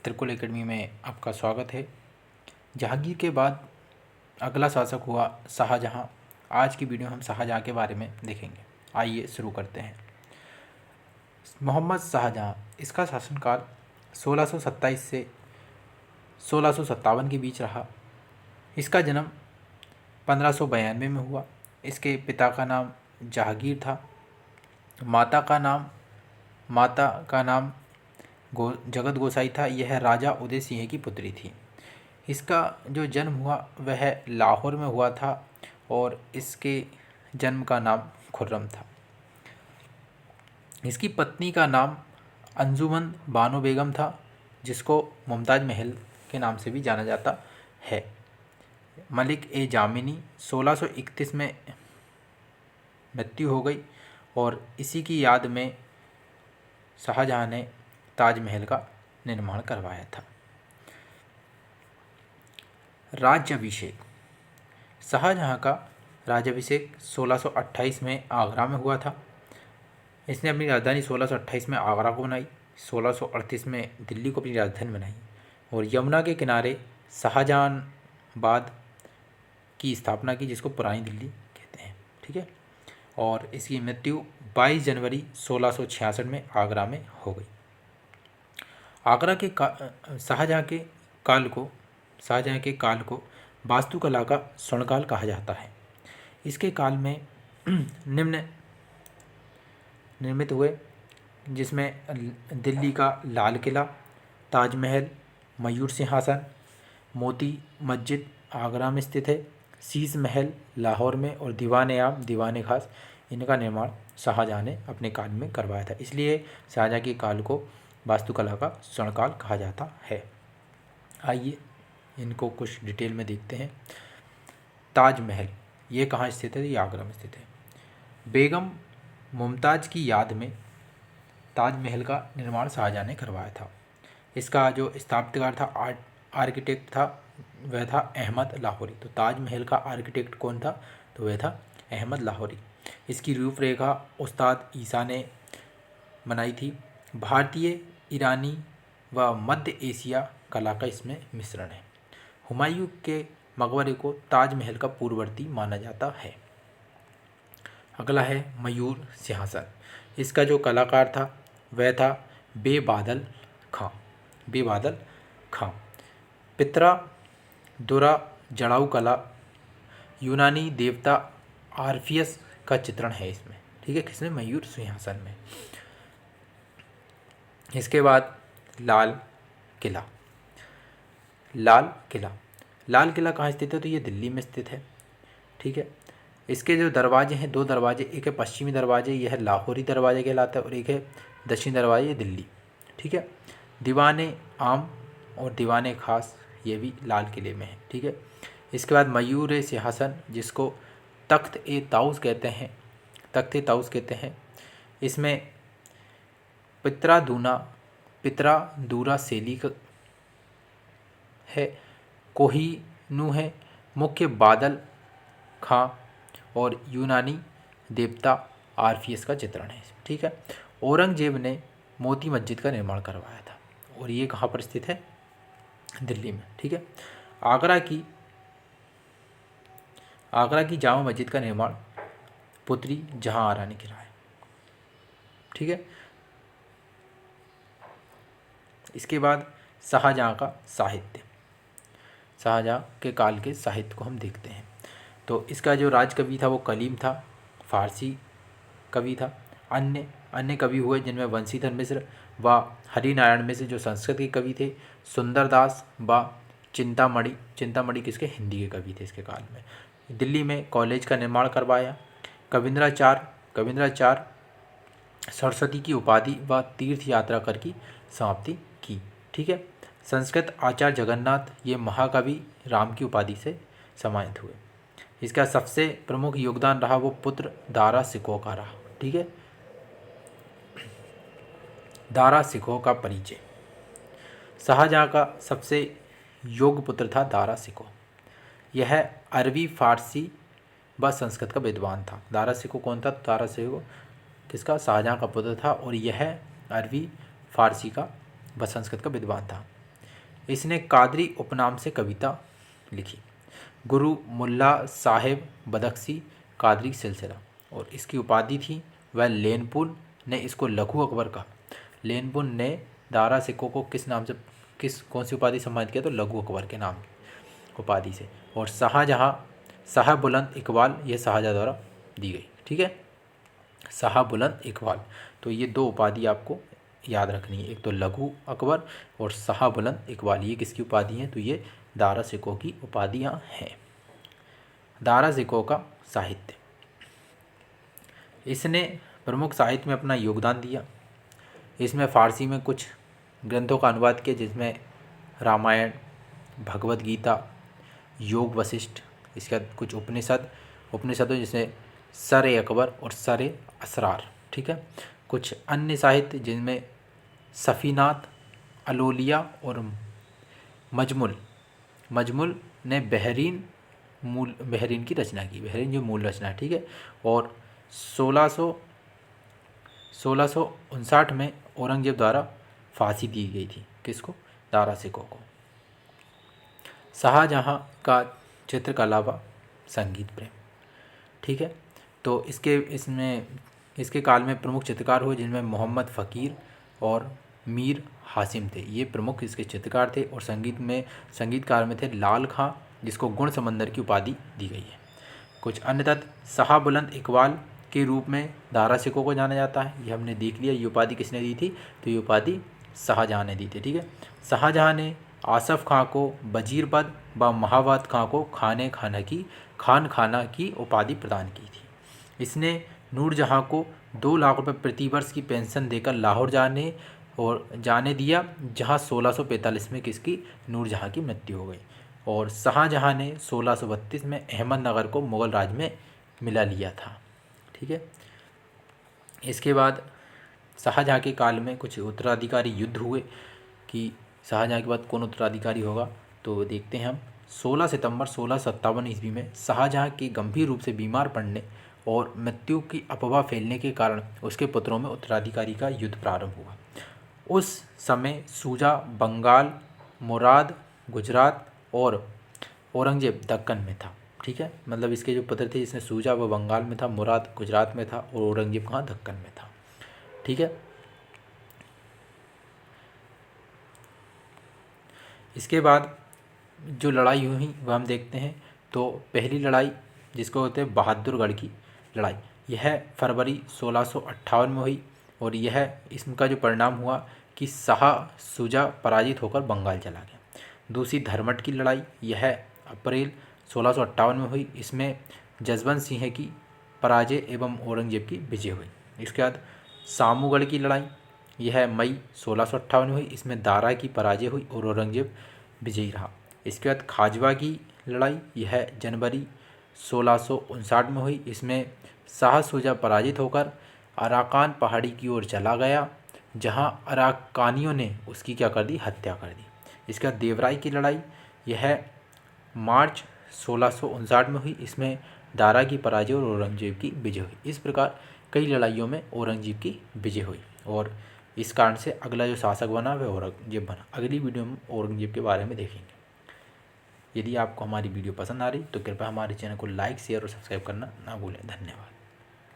त्रिकुल academy में आपका स्वागत है। जहांगीर के बाद अगला शासक हुआ शाहजहां। आज की वीडियो हम शाहजहां के बारे में देखेंगे। आइए शुरू करते हैं। मोहम्मद शाहजहां, इसका शासनकाल 1627 से 1657 के बीच रहा। इसका जन्म 1592 में हुआ। इसके पिता का नाम जहांगीर था। माता का नाम जगत गोसाई था। यह राजा उदय सिंह की पुत्री थी। इसका जो जन्म हुआ वह लाहौर में हुआ था और इसके जन्म का नाम खुर्रम था। इसकी पत्नी का नाम अंजुमन बानो बेगम था, जिसको मुमताज़ महल के नाम से भी जाना जाता है। मलिक ए जामिनी 1631 में मृत्यु हो गई और इसी की याद में शाहजहां ने ताजमहल का निर्माण करवाया था। राज्याभिषेक। शाहजहां का राज्याभिषेक 1628 में आगरा में हुआ था। इसने अपनी राजधानी 1628 में आगरा को बनाई, 1638 में दिल्ली को अपनी राजधानी बनाई और यमुना के किनारे शाहजहानाबाद की स्थापना की, जिसको पुरानी दिल्ली कहते हैं। ठीक है। और इसकी मृत्यु 22 जनवरी 1666 में आगरा में हो गई। आगरा के शाहजहां के काल को वास्तुकला का स्वर्णकाल कहा जाता है। इसके काल में निम्न निर्मित हुए, जिसमें दिल्ली का लाल किला, ताजमहल, मयूर सिंहासन, मोती मस्जिद आगरा में स्थित है, शीश महल लाहौर में और दीवान आम, दीवान खास, इनका निर्माण शाहजहां ने अपने काल में करवाया था। इसलिए शाहजहां के काल को वास्तुकला का स्वर्णकाल कहा जाता है। आइए इनको कुछ डिटेल में देखते हैं। ताजमहल ये कहाँ स्थित है? ये आगरा में स्थित है। बेगम मुमताज़ की याद में ताजमहल का निर्माण शाहजहां ने करवाया था। इसका जो स्थापत्यकार था, आर्किटेक्ट था, वह था अहमद लाहौरी। तो ताजमहल का आर्किटेक्ट कौन था? तो वह था अहमद लाहौरी। इसकी रूपरेखा उस्ताद ईसा ने बनाई थी। भारतीय, ईरानी व मध्य एशिया कला का इसमें मिश्रण है। हुमायूं के मकबरे को ताजमहल का पूर्ववर्ती माना जाता है। अगला है मयूर सिंहासन। इसका जो कलाकार था वह था बेबादल खां। पितरा दुरा जड़ाऊ कला, यूनानी देवता आर्फियस का चित्रण है इसमें। ठीक है, किसमें? मयूर सिंहासन में। इसके बाद लाल किला कहाँ स्थित है? तो ये दिल्ली में स्थित है। ठीक है। इसके जो दरवाजे हैं, दो दरवाजे, एक है पश्चिमी दरवाजे, यह लाहौरी दरवाजे कहलाता है, और एक है दक्षिणी दरवाजे, ये दिल्ली। ठीक है। दीवाने आम और दीवाने खास ये भी लाल किले में है। ठीक है। इसके बाद मयूर सिंहासन, जिसको तख्त ए ताउस कहते हैं। इसमें पितरा दूरा शैली है, कोहिनूर है, मुख्य बादल खां और यूनानी देवता आर्फियस का चित्रण है। ठीक है। औरंगजेब ने मोती मस्जिद का निर्माण करवाया था और ये कहाँ पर स्थित है? दिल्ली में। ठीक है। आगरा की जामा मस्जिद का निर्माण पुत्री जहां आरा ने किया है। ठीक है। इसके बाद शाहजहां का साहित्य। शाहजहां के काल के साहित्य को हम देखते हैं। तो इसका जो राजकवि था वो कलीम था, फारसी कवि था। अन्य कवि हुए जिनमें वंशीधर मिश्र व हरिनारायण मिश्र जो संस्कृत के कवि थे, सुंदरदास व चिंतामणि किसके? हिंदी के कवि थे इसके काल में। दिल्ली में कॉलेज का निर्माण करवाया। कविंद्राचार्य सरस्वती की उपाधि व तीर्थ यात्रा कर की समाप्ति की। ठीक है। संस्कृत आचार्य जगन्नाथ ये महाकवि राम की उपाधि से सम्मानित हुए। इसका सबसे प्रमुख योगदान रहा वो पुत्र दारा सिकोह का रहा। ठीक है। दारा सिकोह का परिचय। शाहजहां का सबसे योग्य पुत्र था दारा सिकोह। यह अरबी, फारसी व संस्कृत का विद्वान था। दारा सिकोह कौन था? दारा सिकोह किसका? शाहजहां का पुत्र था और यह अरबी, फारसी का व संस्कृत का विद्वान था। इसने कादरी उपनाम से कविता लिखी। गुरु मुल्ला साहेब बदख्शी कादरी सिलसिला, और इसकी उपाधि थी वह लेनपुल ने इसको लघु अकबर कहा। लेनपुल ने दारा सिकों को किस नाम से कौन सी उपाधि सम्मानित किया? तो लघु अकबर के नाम की उपाधि से। और शाह बुलंद इकबाल, यह शाहजहाँ द्वारा दी गई। ठीक है, शाह बुलंद इकबाल। तो ये दो उपाधि आपको याद रखनी है, एक तो लघु अकबर और शाह बुलंद इकबाल। ये किसकी उपाधि है? तो ये दारा सिकों की उपाधियाँ हैं। दारा सिकों का साहित्य, इसने प्रमुख साहित्य में अपना योगदान दिया। इसमें फ़ारसी में कुछ ग्रंथों का अनुवाद किया, जिसमें रामायण, भगवत गीता, योग वशिष्ठ, इसके बाद कुछ उपनिषदों जैसे सर अकबर और सर असरार। ठीक है, कुछ अन्य साहित्य जिनमें सफ़ीनात, अलोलिया और मजमुल ने बहरीन की रचना की। बहरीन जो मूल रचना है। ठीक है, और 1659 में औरंगजेब द्वारा फांसी दी गई थी। किसको? दारा सिकों को। शाहजहाँ का चित्रकला व संगीत प्रेम। ठीक है, तो इसके काल में प्रमुख चित्रकार हुए, जिनमें मोहम्मद फ़कीर और मीर हासिम थे। ये प्रमुख इसके चित्रकार थे। और संगीतकार में थे लाल खां, जिसको गुण समंदर की उपाधि दी गई है। कुछ अन्य तथ्य, शाह बुलंद इकबाल के रूप में दारा सिकों को जाना जाता है। ये हमने देख लिया। ये उपाधि किसने दी थी? तो ये उपाधि शाहजहाँ ने दी थी। ठीक है, शाहजहाँ ने आसफ़ खां को वजीरपद व महावत खां को खान खाना की उपाधि प्रदान की थी। इसने नूरजहाँ को 2 लाख रुपए प्रति वर्ष की पेंशन देकर लाहौर जाने दिया, जहाँ 1645 में किसकी? नूरजहाँ की मृत्यु हो गई। और शाहजहाँ ने 1632 में अहमदनगर को मुग़ल राज में मिला लिया था। ठीक है, इसके बाद शाहजहाँ के काल में कुछ उत्तराधिकारी युद्ध हुए कि शाहजहाँ के बाद कौन उत्तराधिकारी होगा। तो देखते हैं हम। 16 सितंबर 1657 ईस्वी में शाहजहाँ के गंभीर रूप से बीमार पड़ने और मृत्यु की अफवाह फैलने के कारण उसके पुत्रों में उत्तराधिकारी का युद्ध प्रारंभ हुआ। उस समय शुजा बंगाल, मुराद गुजरात और औरंगजेब दक्कन में था। ठीक है, मतलब इसके जो पुत्र थे, जिसमें शुजा वो बंगाल में था, मुराद गुजरात में था और औरंगजेब कहाँ? दक्कन में था। ठीक है, इसके बाद जो लड़ाई हुई वह हम देखते हैं। तो पहली लड़ाई, जिसको होते हैं बहादुरगढ़ की लड़ाई, यह फरवरी 1658 में हुई। और इसका जो परिणाम हुआ कि शाह शुजा पराजित होकर बंगाल चला गया। दूसरी धर्मट की लड़ाई, यह अप्रैल 1658 में हुई। इसमें जसवंत सिंह की पराजय एवं औरंगजेब की विजय हुई। इसके बाद सामूगढ़ की लड़ाई, यह मई 1658 में हुई। इसमें दारा की पराजय हुई और औरंगजेब विजयी रहा। इसके बाद खाजवा की लड़ाई, यह जनवरी 1659 में हुई। इसमें शाह शुजा पराजित होकर अराकान पहाड़ी की ओर चला गया, जहां अराकानियों ने उसकी क्या कर दी? हत्या कर दी। इसके बाद देवराय की लड़ाई, यह मार्च 1659 में हुई। इसमें दारा की पराजय और औरंगजेब की विजय हुई। इस प्रकार कई लड़ाइयों में औरंगजेब की विजय हुई और इस कारण से अगला जो शासक बना वह औरंगजेब बना। अगली वीडियो में औरंगजेब के बारे में देखेंगे। यदि आपको हमारी वीडियो पसंद आ रही तो कृपया हमारे चैनल को लाइक, शेयर और सब्सक्राइब करना ना भूलें। धन्यवाद।